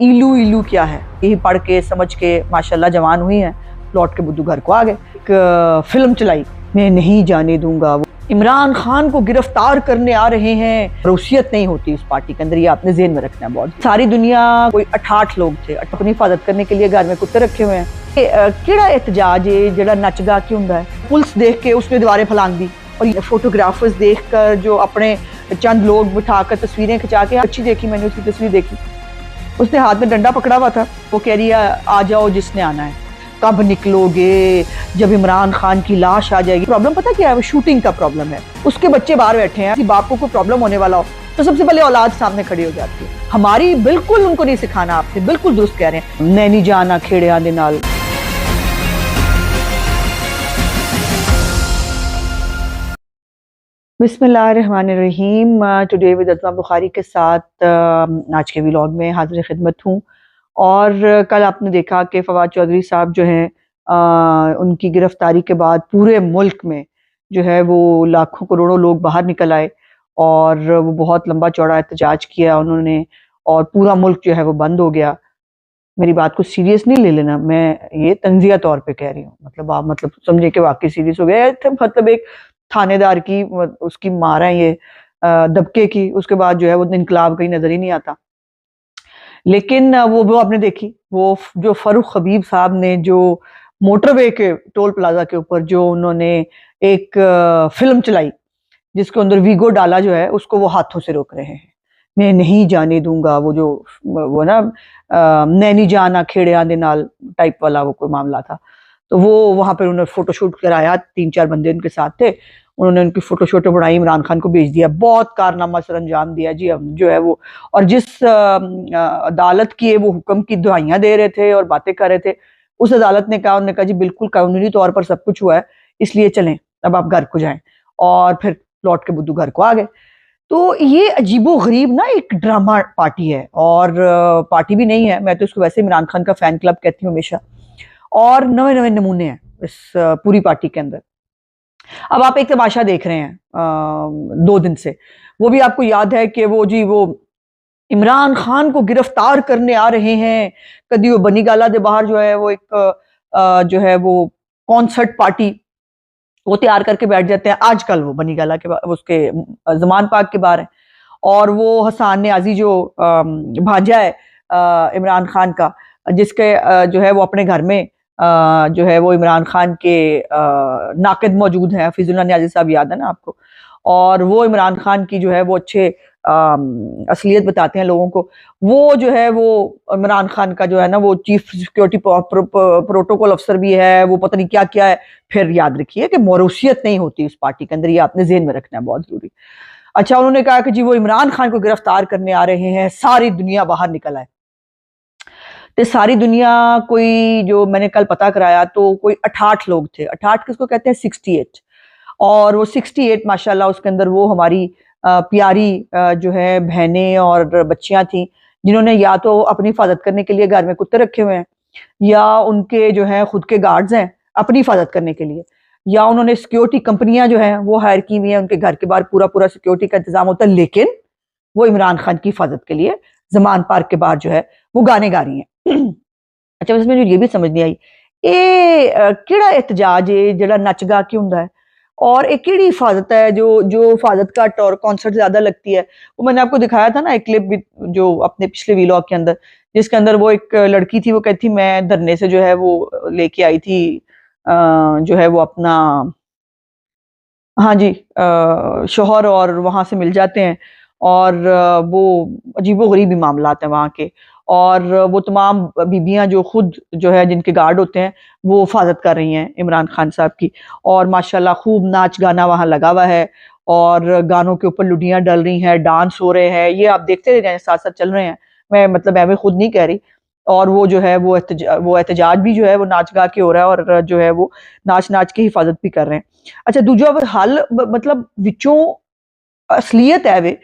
इलू इलू क्या है, यही पढ़ के समझ के माशाल्लाह जवान हुई हैं, लौट के बुद्धू घर को आ गए। एक फिल्म चलाई, मैं नहीं जाने दूंगा, वो इमरान खान को गिरफ्तार करने आ रहे हैं। रूसियत नहीं होती इस पार्टी के अंदर, ये आपने ज़हन में रखना है बहुत। सारी दुनिया कोई 88 लोग थे, अपनी हिफाजत करने के लिए घर में कुत्ते रखे हुए हैं। केड़ा एहतजाज है जड़ा नच गा के हुंदा है। पुलिस देख के उसने दीवारें फलांग दी, और फोटोग्राफर्स देख कर जो अपने चंद लोग बिठाकर तस्वीरें खिंचा के, अच्छी देखी मैंने उसकी तस्वीर देखी, उसने हाथ में डंडा पकड़ा हुआ था। वो कह रही है आ जाओ जिसने आना है। कब निकलोगे? जब इमरान खान की लाश आ जाएगी। प्रॉब्लम पता क्या है? वो शूटिंग का प्रॉब्लम है। उसके बच्चे बाहर बैठे हैं, किसी बाप को कोई प्रॉब्लम होने वाला हो तो सबसे पहले औलाद सामने खड़ी हो जाती है। हमारी बिल्कुल उनको नहीं सिखाना, आपसे बिल्कुल दुरुस्त कह रहे हैं। मैं नहीं जाना खेड़ियां दे नाल। बिस्मिल्लाहिर्रहमानिर्रहीम। टुडे विद अज़मा बुखारी के साथ आज के व्लॉग में हाजिर खिदमत हूँ। और कल आपने देखा कि फवाद चौधरी साहब जो हैं, उनकी गिरफ्तारी के बाद पूरे मुल्क में जो है वो लाखों करोड़ों लोग बाहर निकल आए, और वो बहुत लंबा चौड़ा एहतजाज किया उन्होंने, और पूरा मुल्क जो है वो बंद हो गया। मेरी बात को सीरियस नहीं ले लेना, मैं ये तंजिया तौर पे कह रही हूँ। मतलब आप मतलब समझे कि वाकई सीरियस हो गया। मतलब एक थानेदार की उसकी मार है ये दबके की, उसके बाद जो है वो इनकलाब कहीं नजर ही नहीं आता। लेकिन वो आपने देखी, वो जो फरूख हबीब साहब ने जो मोटरवे के टोल प्लाजा के ऊपर जो उन्होंने एक फिल्म चलाई, जिसके अंदर वीगो डाला जो है, उसको वो हाथों से रोक रहे हैं। मैं नहीं जाने दूंगा, वो जो वो ना नैनी जाना खेड़ियां दे नाल टाइप वाला वो कोई मामला था। तो वो वहां पर उन्होंने फोटोशूट कराया, 3-4 बंदे उनके साथ थे, उन्होंने उनकी फोटोशूट बनाई, इमरान खान को भेज दिया। बहुत कारनामा सर अंजाम दिया जी हम जो है वो। और जिस अदालत की वो हुक्म की दुआइयां दे रहे थे और बातें कर रहे थे, उस अदालत ने कहा, उन्होंने कहा जी बिल्कुल कानूनी तौर पर सब कुछ हुआ है, इसलिए चलें अब आप घर को जाएं। और फिर लौट के बुद्धू घर को आ गए। तो ये अजीबो गरीब ना एक ड्रामा पार्टी है, और पार्टी भी नहीं है, मैं तो इसको वैसे इमरान खान का फैन क्लब कहती हूँ हमेशा। और नए नए नमूने हैं इस पूरी पार्टी के अंदर। अब आप एक तमाशा देख रहे हैं 2 दिन से, वो भी आपको याद है कि वो जी वो इमरान खान को गिरफ्तार करने आ रहे हैं। कभी वो बनी गाला दे बाहर जो है वो एक जो है वो कॉन्सर्ट पार्टी वो तैयार करके बैठ जाते हैं। आजकल वो बनी गाला के उसके जमान पाक के बाहर है, और वो हसन न्याजी जो भांजा है इमरान खान का, जिसके जो है वो अपने घर में जो है वो इमरान खान के नाकिद मौजूद हैं। हफीजुल्लाह न्याजी साहब याद है ना आपको? और वो इमरान खान की जो है वो अच्छे असलियत बताते हैं लोगों को। वो जो है वो इमरान खान का जो है ना वो चीफ सिक्योरिटी प्रोटोकॉल अफसर भी है, वो पता नहीं क्या क्या है। फिर याद रखिए कि मौरूसियत नहीं होती इस पार्टी के अंदर, ये आपने ज़हन में रखना है बहुत जरूरी। अच्छा, उन्होंने कहा कि जी वो इमरान खान को गिरफ्तार करने आ रहे हैं, सारी दुनिया बाहर निकल आए। तो सारी दुनिया कोई, जो मैंने कल पता कराया तो कोई 88 लोग थे। 88 किसको कहते हैं? 68। और वो 68 माशाल्लाह उसके अंदर वो हमारी प्यारी जो है बहनें और बच्चियां थी, जिन्होंने या तो अपनी हिफाजत करने के लिए घर में कुत्ते रखे हुए हैं, या उनके जो है खुद के गार्ड्स हैं अपनी हिफाजत करने के लिए, या उन्होंने सिक्योरिटी कंपनियां जो है वो हायर की हुई हैं, उनके घर के बाहर पूरा पूरा सिक्योरिटी का इंतजाम होता है। लेकिन वो इमरान खान की हिफाजत के लिए जमान पार्क के बाहर जो है वो गाने गा रही हैं। अच्छा, इसमें जो ये भी समझ नहीं आई, ये केड़ा एहतजाज है जड़ा नच गा के हुंदा है, और एक केड़ी हिफाजत है जो जो हिफाजत का टॉर कॉन्सर्ट ज्यादा लगती है। वो मैंने आपको दिखाया था ना एक क्लिप भी, जो अपने पिछले व्लॉग के अंदर, जिसके अंदर वो एक लड़की थी, वो कहती मैं धरने से जो है वो लेके आई थी जो है वो अपना, हाँ जी, शौहर, और वहां से मिल जाते हैं। और वो अजीबो-गरीब ही मामलात हैं वहाँ के। और वो तमाम बीबियाँ जो खुद जो है जिनके गार्ड होते हैं, वो हिफाजत कर रही हैं इमरान खान साहब की। और माशाल्लाह खूब नाच गाना वहाँ लगा हुआ है, और गानों के ऊपर लुडियाँ डल रही हैं, डांस हो रहे हैं। ये आप देखते रह साथ साथ चल रहे हैं, मैं मतलब मैं खुद नहीं कह रही। और वो जो है वो एहतजाज भी जो है वो नाच गा के हो रहा है, और जो है वो नाच नाच के हिफाजत भी कर रहे हैं। अच्छा, दूजा हल मतलब विचों असलियत है वे,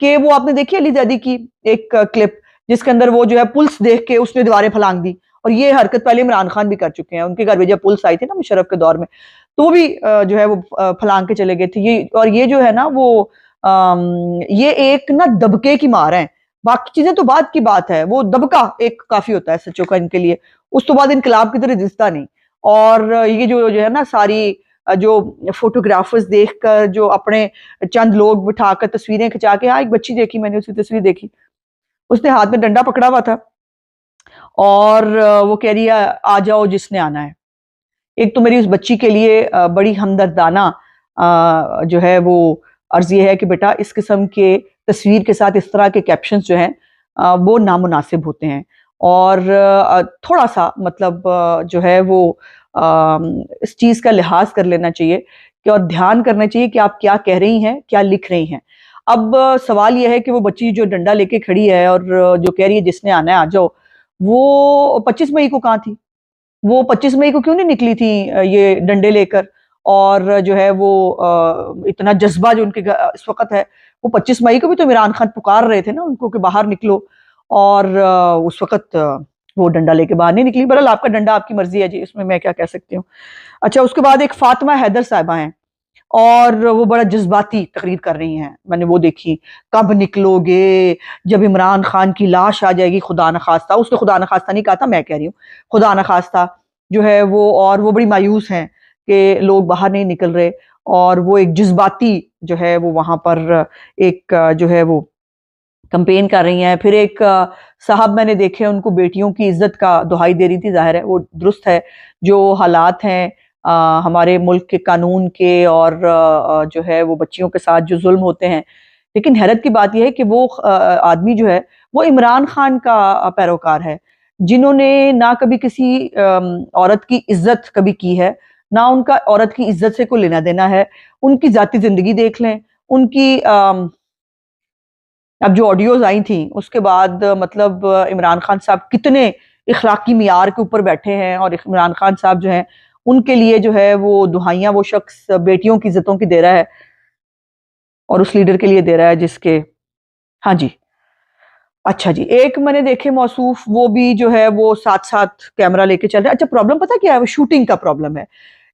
कि वो आपने देखी अली ज़ैदी की एक क्लिप, जिसके अंदर वो जो है पुलिस देख के उसने दीवारें फलांग दी। और ये हरकत पहले इमरान खान भी कर चुके हैं, उनके घर में जब पुलिस आई थी ना मुशर्रफ के दौर में, तो वो भी जो है वो फलांग के चले गए थे। ये और ये जो है ना वो ये एक ना दबके की मार है। बाकी चीजें तो बाद की बात है, वो दबका एक काफी होता है सच्चों का इनके लिए, उस तो बाद इनकलाब की तरह दिखता नहीं। और ये जो है ना सारी जो फोटोग्राफर्स देखकर जो अपने चंद लोग बिठाकर तस्वीरें खिंचा के, हाँ एक बच्ची देखी मैंने, उसकी तस्वीर देखी, उसने हाथ में डंडा पकड़ा हुआ था और वो कह रही है आ जाओ जिसने आना है। एक तो मेरी उस बच्ची के लिए बड़ी हमदर्दाना जो है वो अर्ज ये है कि बेटा इस किस्म के तस्वीर के साथ इस तरह के कैप्शंस जो हैं वो नामुनासिब होते हैं, और थोड़ा सा मतलब जो है वो इस चीज़ का लिहाज कर लेना चाहिए कि, और ध्यान करना चाहिए कि आप क्या कह रही हैं, क्या लिख रही हैं। अब सवाल यह है कि वो बच्ची जो डंडा लेके खड़ी है और जो कह रही है जिसने आना है आ जाओ, वो 25 मई को कहाँ थी? वो 25 मई को क्यों नहीं निकली थी ये डंडे लेकर? और जो है वो इतना जज्बा जो उनके इस वक़्त है, वो 25 मई को भी तो इमरान खान पुकार रहे थे ना उनको कि बाहर निकलो, और उस वक़्त वो डंडा लेके बाहर नहीं निकली। बहरहाल आपका डंडा आपकी मर्ज़ी है जी, इसमें मैं क्या कह सकती हूँ। अच्छा, उसके बाद एक फ़ातिमा हैदर साहिबा हैं और वो बड़ा जज्बाती तकरीर कर रही हैं, मैंने वो देखी। कब निकलोगे? जब इमरान खान की लाश आ जाएगी खुदा न खास्ता, उसने खुदा न खास्ता नहीं कहा था, मैं कह रही हूँ खुदा न खास्ता जो है वो, और वो बड़ी मायूस हैं कि लोग बाहर नहीं निकल रहे, और वो एक जज्बाती जो है वो वहां पर एक जो है वो कंपेन कर रही हैं। फिर एक साहब मैंने देखे, उनको बेटियों की इज्जत का दुहाई दे रही थी, जाहिर है वो दुरुस्त है, जो हालात हैं हमारे मुल्क के कानून के और जो है वो बच्चियों के साथ जो जुल्म होते हैं। लेकिन हैरत की बात यह है कि वो आदमी जो है वो इमरान खान का पैरोकार है, जिन्होंने ना कभी किसी औरत की इज्जत कभी की है, ना उनका औरत की इज्जत से कोई लेना देना है। उनकी जाती जिंदगी देख लें, उनकी अब जो ऑडियोज आई थी उसके बाद मतलब इमरान खान साहब कितने इखलाकी मियार के ऊपर बैठे हैं, और इमरान खान साहब जो हैं उनके लिए जो है वो दुहाइयां वो शख्स बेटियों की इज्जतों की दे रहा है, और उस लीडर के लिए दे रहा है जिसके, हाँ जी। अच्छा जी, एक मैंने देखे मौसूफ, वो भी जो है वो साथ साथ कैमरा लेके चल रहे हैं। अच्छा, प्रॉब्लम पता क्या है? वो शूटिंग का प्रॉब्लम है।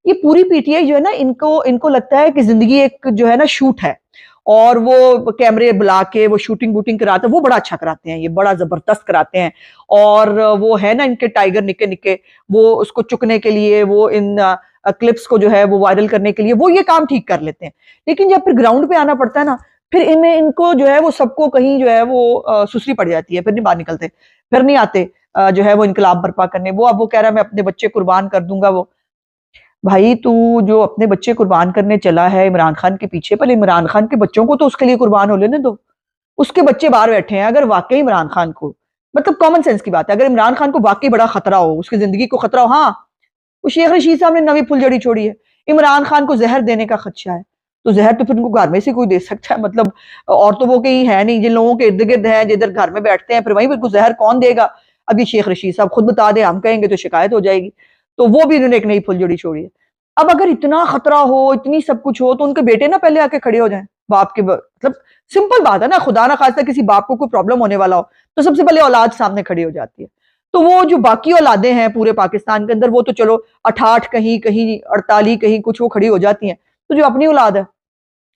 ये पूरी पीटीआई जो है ना, इनको इनको लगता है कि जिंदगी एक जो है ना शूट है, और वो कैमरे बुला के वो शूटिंग वूटिंग कराते हैं, वो बड़ा अच्छा कराते हैं, ये बड़ा जबरदस्त कराते हैं। और वो है ना इनके टाइगर निके निके, वो उसको चुकने के लिए, वो इन क्लिप्स को जो है वो वायरल करने के लिए वो ये काम ठीक कर लेते हैं। लेकिन जब फिर ग्राउंड पे आना पड़ता है ना, फिर इनमें इनको जो है वो सबको कहीं जो है वो सुसरी पड़ जाती है, फिर नहीं बाहर निकलते, फिर नहीं आते जो है वो इनकलाब बर्पा करने। वो अब वो कह रहा है मैं अपने बच्चे कुर्बान कर दूंगा। वो भाई, तू जो अपने बच्चे कुर्बान करने चला है इमरान खान के पीछे, पहले इमरान खान के बच्चों को तो उसके लिए कुर्बान हो लेने दो। उसके बच्चे बाहर बैठे हैं, अगर वाकई इमरान खान को, मतलब कॉमन सेंस की बात है, अगर इमरान खान को वाकई बड़ा खतरा हो, उसकी जिंदगी को खतरा हो, हाँ, उस शेख रशीद साहब ने नवी फुलझड़ी छोड़ी है, इमरान खान को जहर देने का खदशा है, तो जहर तो फिर उनको घर में से कोई दे सकता है, मतलब और तो वो कहीं है नहीं, जिन लोगों के इर्द गिर्द है, जिधर घर में बैठते हैं, फिर वहीं पर जहर कौन देगा? अब ये शेख रशीद साहब खुद बता दे, हम कहेंगे तो शिकायत हो जाएगी। तो वो भी उन्होंने एक नई फुलझड़ी छोड़ी है। अब अगर इतना खतरा हो, इतनी सब कुछ हो, तो उनके बेटे ना पहले आके खड़े हो जाएं बाप के, मतलब सिंपल बात है ना, खुदा ना खास्ता किसी बाप को कोई प्रॉब्लम होने वाला हो तो सबसे पहले औलाद सामने खड़ी हो जाती है। तो वो जो बाकी औलादे हैं पूरे पाकिस्तान के अंदर, वो तो चलो 68 कहीं कहीं 48 कहीं कुछ वो खड़ी हो जाती हैं, तो जो अपनी औलाद है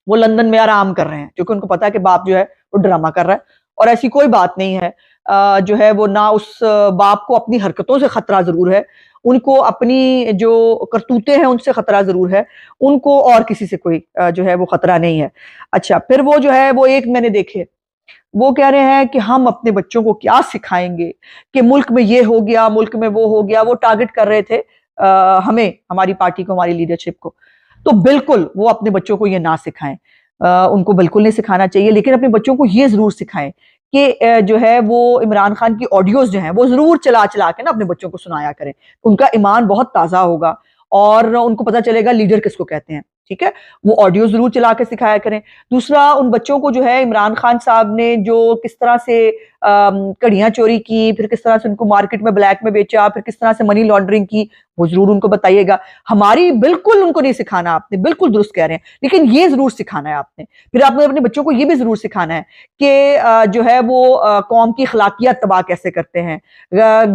वो लंदन में आराम कर रहे हैं, क्योंकि उनको पता है कि बाप जो है वो ड्रामा कर रहा है। और ऐसी कोई बात नहीं है, जो है वो ना उस बाप को अपनी हरकतों से खतरा जरूर है, उनको अपनी जो करतूतें हैं उनसे खतरा जरूर है, उनको और किसी से कोई जो है वो खतरा नहीं है। अच्छा, फिर वो जो है वो एक मैंने देखे, वो कह रहे हैं कि हम अपने बच्चों को क्या सिखाएंगे कि मुल्क में ये हो गया, मुल्क में वो हो गया। वो टारगेट कर रहे थे हमें, हमारी पार्टी को, हमारी लीडरशिप को। तो बिल्कुल वो अपने बच्चों को ये ना सिखाएं, उनको बिल्कुल नहीं सिखाना चाहिए, लेकिन अपने बच्चों को ये जरूर सिखाएं कि जो है वो इमरान खान की ऑडियोज जो हैं वो जरूर चला चला के ना अपने बच्चों को सुनाया करें। उनका ईमान बहुत ताजा होगा और उनको पता चलेगा लीडर किसको कहते हैं। ठीक है, वो ऑडियो जरूर चला के सिखाया करें। दूसरा, उन बच्चों को जो है इमरान खान साहब ने जो किस तरह से कड़ियां चोरी की, फिर किस तरह से उनको मार्केट में ब्लैक में बेचा, फिर किस तरह से मनी लॉन्ड्रिंग की, वो जरूर उनको बताइएगा। हमारी बिल्कुल उनको नहीं सिखाना, आपने बिल्कुल दुरुस्त कह रहे हैं, लेकिन ये जरूर सिखाना है आपने। फिर आपने अपने बच्चों को ये भी जरूर सिखाना है कि जो है वो कौम की अखलाकियात तबाह कैसे करते हैं,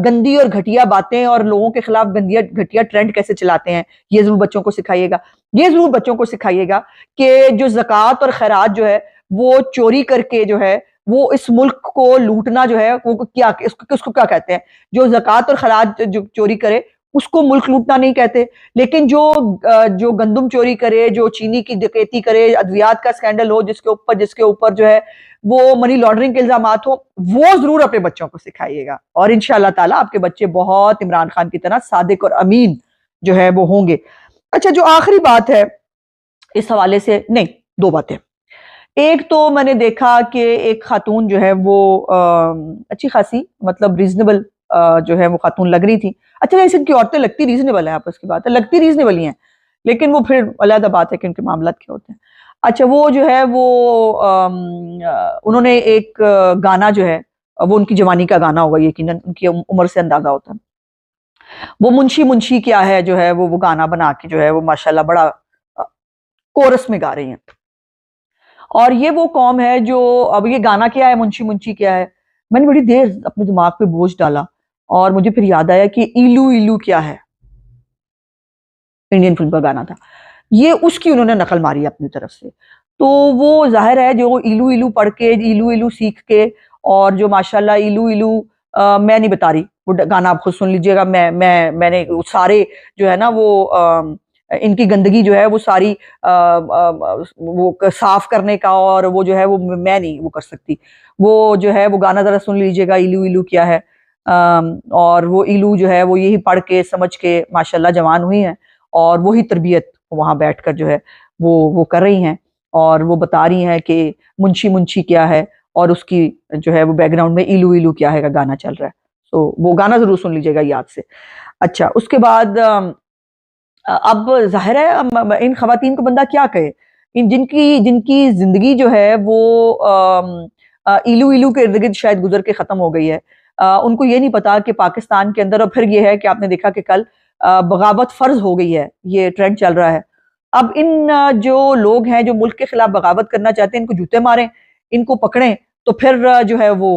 गंदी और घटिया बातें और लोगों के खिलाफ गंदिया घटिया ट्रेंड कैसे चलाते हैं, ये जरूर बच्चों को सिखाइएगा। ये जरूर बच्चों को सिखाइएगा कि जो ज़कात और खैरात जो है वो चोरी करके जो है वो इस मुल्क को लूटना जो है वो क्या, उसको क्या कहते हैं? जो ज़कात और खराज जो चोरी करे उसको मुल्क लूटना नहीं कहते। लेकिन जो गंदम चोरी करे, जो चीनी की डकैती करे, अद्वियात का स्कैंडल हो जिसके ऊपर जो है वो मनी लॉन्ड्रिंग के इल्जामात हो, वो जरूर अपने बच्चों को सिखाइएगा और इंशाअल्लाह ताला आपके बच्चे बहुत इमरान खान की तरह सादिक और अमीन जो है वो होंगे। अच्छा, जो आखिरी बात है इस हवाले से, नहीं, दो बातें। एक तो मैंने देखा कि एक खातून जो है वो अच्छी खासी, मतलब रीजनेबल जो है वो खातून लग रही थी। अच्छा, वैसे इनकी औरतें लगती रीजनेबल है, आपस की बात है, लगती रीजनेबल ही हैं, लेकिन वो फिर अलग बात है कि उनके मामला क्या होते हैं। अच्छा, वो जो है वो उन्होंने एक गाना जो है वो उनकी जवानी का गाना होगा, यकीनन उनकी उम्र से अंदाजा होता है। वो मुंशी मुंशी क्या है जो है वो गाना बना के जो है वो माशाल्लाह बड़ा कोरस में गा रही हैं। और ये वो कौम है जो, अब ये गाना क्या है, मुंशी मुंशी क्या है, मैंने बड़ी देर अपने दिमाग पे बोझ डाला और मुझे फिर याद आया कि इलू इलू क्या है, इंडियन फिल्म का गाना था ये, उसकी उन्होंने नकल मारी अपनी तरफ से। तो वो जाहिर है जो इलू इलू पढ़ के, इलू इलू सीख के, और जो माशाल्लाह इलू इलू, मैं नहीं बता रही, वो गाना आप खुद सुन लीजिएगा। मैंने सारे जो है ना वो इनकी गंदगी जो है वो सारी वो साफ करने का, और वो जो है वो मैं नहीं वो कर सकती। वो जो है वो गाना जरा सुन लीजिएगा, इलू इलू क्या है। और वो इलू जो है वो यही पढ़ के समझ के माशाल्लाह जवान हुई हैं, और वही तरबियत वहां बैठकर जो है वो कर रही हैं, और वो बता रही हैं कि मुंशी मुंशी क्या है, और उसकी जो है वो बैकग्राउंड में इलू इलू क्या है का गाना चल रहा है। तो वो गाना जरूर सुन लीजिएगा याद से। अच्छा, उसके बाद अब ज़ाहिर है इन खवातीन को बंदा क्या कहे, इन जिनकी जिनकी ज़िंदगी जो है वो इलू इलू के इर्द-गिर्द शायद गुज़र के ख़त्म हो गई है। उनको ये नहीं पता कि पाकिस्तान के अंदर, और फिर ये है कि आपने देखा कि कल बगावत फ़र्ज़ हो गई है, ये ट्रेंड चल रहा है। अब इन जो लोग हैं जो मुल्क के खिलाफ बगावत करना चाहते हैं, इनको जूते मारें, इनको पकड़ें, तो फिर जो है वो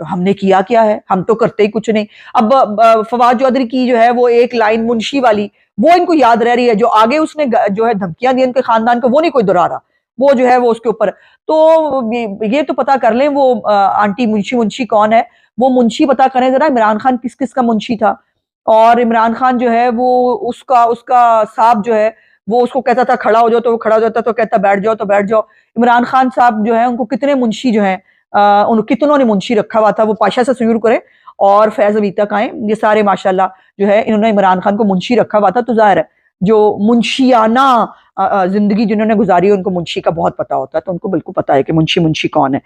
हमने किया क्या है? हम तो करते ही कुछ नहीं। अब फवाद चौधरी की जो है वो एक लाइन मुंशी वाली, वो इनको याद रह रही है, जो आगे उसने जो है धमकियां दी उनके खानदान को, वो नहीं कोई दोहरा रहा, वो जो है वो उसके ऊपर। तो ये तो पता कर लें वो आंटी मुंशी मुंशी कौन है, वो मुंशी पता करें जरा, इमरान खान किस किस का मुंशी था। और इमरान खान जो है वो उसका उसका साहब जो है वो उसको कहता था खड़ा हो जाओ तो वो खड़ा हो जाता, तो कहता बैठ जाओ तो बैठ जाओ। इमरान खान साहब जो है उनको कितने मुंशी जो है उन कितनों ने मुंशी रखा हुआ था, वो पाशा से शुरू करें और फैज अभी तक आए, ये सारे माशाल्लाह जो है इन्होंने इमरान खान को मुंशी रखा हुआ था। तो जाहिर है जो मुंशियाना जिंदगी जिन्होंने गुजारी है उनको मुंशी का बहुत पता होता है, तो उनको बिल्कुल पता है कि मुंशी मुंशी कौन है।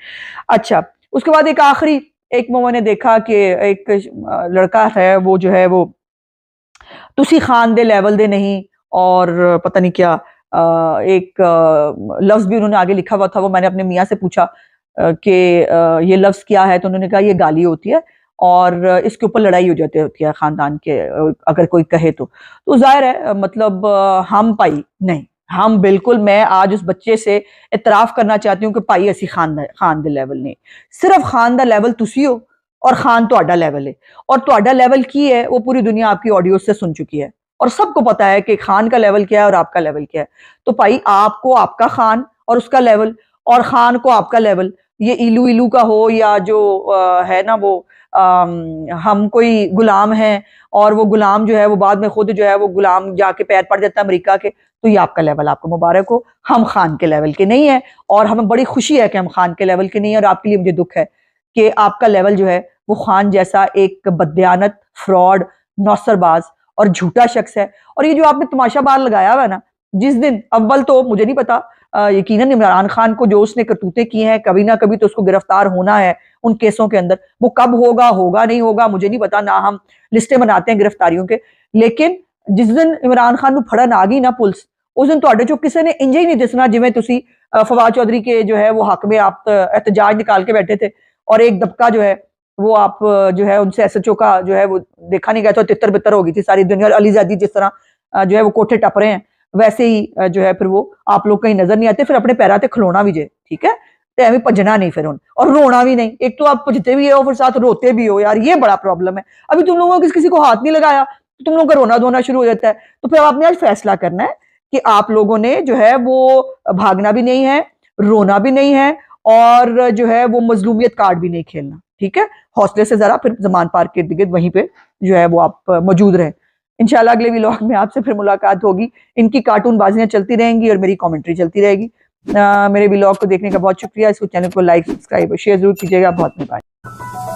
अच्छा, उसके बाद एक आखिरी, एक मैंने देखा कि एक लड़का है वो जो है वो तुसी खान दे लेवल दे नहीं, और पता नहीं क्या एक लफ्ज भी उन्होंने आगे लिखा हुआ था। वो मैंने अपने मियाँ से पूछा कि ये लफ्ज क्या है, तो उन्होंने कहा ये गाली होती है और इसके ऊपर लड़ाई हो जाती होती है खानदान के, अगर कोई कहे तो जाहिर है मतलब हम पाई नहीं, हम बिल्कुल, मैं आज उस बच्चे से इतराफ करना चाहती हूँ कि पाई असी खान दे लेवल नहीं, सिर्फ खान दा लेवल तुसी हो और खान तुहाडा लेवल है, और तुहाडा लेवल की है वो पूरी दुनिया आपकी ऑडियो से सुन चुकी है, और सबको पता है कि खान का लेवल क्या है और आपका लेवल क्या है। तो भाई आपको आपका खान और उसका लेवल, और खान को आपका लेवल, ये इलू इलू का हो या जो है ना वो हम कोई गुलाम हैं और वो गुलाम जो है वो बाद में खुद जो है वो गुलाम जाके पैर पड़ जाता है अमेरिका के, तो ये आपका लेवल, आपको मुबारक हो। हम खान के लेवल के नहीं है, और हमें बड़ी खुशी है कि हम खान के लेवल के नहीं है, और आपके लिए मुझे दुख है कि आपका लेवल जो है वो खान जैसा एक बददियानत, फ्रॉड, नौसरबाज और झूठा शख्स है। और ये जो आपने तमाशा बार लगाया हुआ है ना, जिस दिन, अव्वल तो मुझे नहीं पता, यकीनन इमरान खान को जो उसने करतूतें की हैं, कभी ना कभी तो उसको गिरफ्तार होना है उन केसों के अंदर। वो कब होगा, होगा नहीं होगा, मुझे नहीं पता, ना हम लिस्टें बनाते हैं गिरफ्तारियों के, लेकिन जिस दिन इमरान खान को फड़न आ गई ना पुलिस, उस दिन तुहाडे चो किसी ने इंज ही नहीं दिसना जिवें तुसी फवाद चौधरी के जो है वो हक में आप एहतजाज निकाल के बैठे थे, और एक दबका जो है वो आप जो है उनसे एसएचओ का जो है वो देखा नहीं गया, तो तितर बितर हो गई थी सारी दुनिया। अलीजादी जिस तरह जो है वो कोठे टप रहे हैं, वैसे ही जो है फिर वो आप लोग कहीं नजर नहीं आते, फिर अपने पैरां ते खलोना भी जे, ठीक है, तो एवं भजना नहीं फिर उन, और रोना भी नहीं। एक तो आप भजते भी हो फिर साथ रोते भी हो, यार ये बड़ा प्रॉब्लम है। अभी तुम लोगों ने किसी को हाथ नहीं लगाया तो तुम लोगों का रोना धोना शुरू हो जाता है। तो फिर आपने आज फैसला करना है कि आप लोगों ने जो है वो भागना भी नहीं है, रोना भी नहीं है, और जो है वो मजलूमियत कार्ड भी नहीं खेलना, ठीक है। हौसले से जरा फिर जमान पार्क के इर्द गिर्द वहीं पे जो है वो आप मौजूद रहें। इंशाल्लाह अगले व्लॉग में आपसे फिर मुलाकात होगी। इनकी कार्टून बाजियां चलती रहेंगी और मेरी कमेंट्री चलती रहेगी। मेरे व्लॉग को देखने का बहुत शुक्रिया। इसको चैनल को लाइक, सब्सक्राइब और शेयर जरूर कीजिएगा। बहुत मेहरबानी।